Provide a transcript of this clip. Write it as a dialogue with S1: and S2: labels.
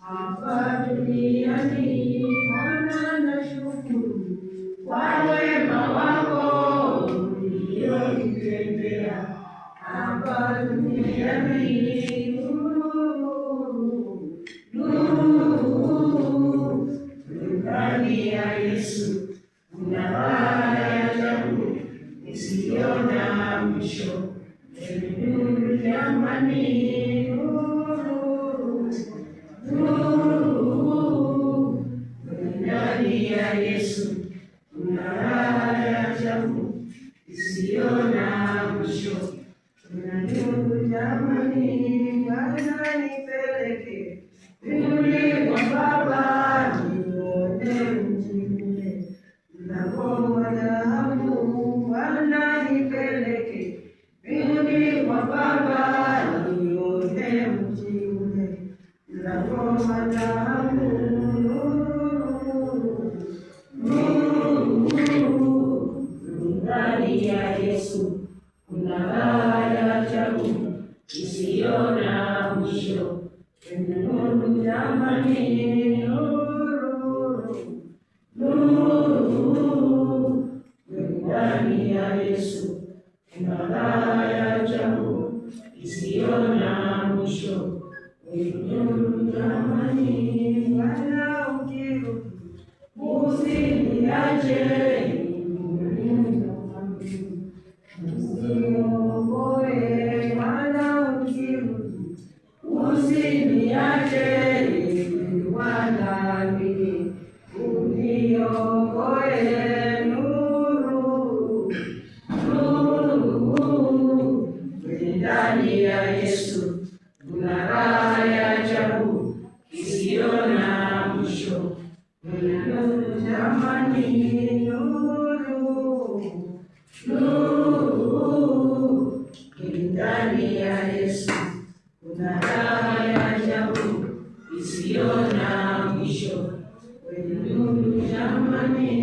S1: hapa duniani. Bwana nashukuru kwa wema wako ulionitendea hapa duniani. Ndani ya Yesu kuna raha ya ajabu isiyo na mwisho. Nuru jamani, ndani ya Yesu kuna raha ya ajabu isiyo na mwisho. Nuru jamani, Bwana nipeleke mbinguni kwa Baba, nione mji ule unakoa dhahabu. Bwana nipeleke mbinguni kwa Baba, nione mji ule unakoa dhahabu. Ndani ya Yesu kuna raha ya ajabu isiyo na mwisho. Nuru jamani, ndani ya Yesu kuna raha ya ajabu isiyo na mwisho. Nuru jamani, Bwana ukirudi usiniache, usiniokoe. Bwana ukirudi usiniache, Bwana uniokoe. Ndani ya Yesu kuna raha ya ajabu isiyo na mwisho. Nuru jamani, ndani ya Yesu kuna raha ya ajabu isiyo na mwisho. Nuru jamani.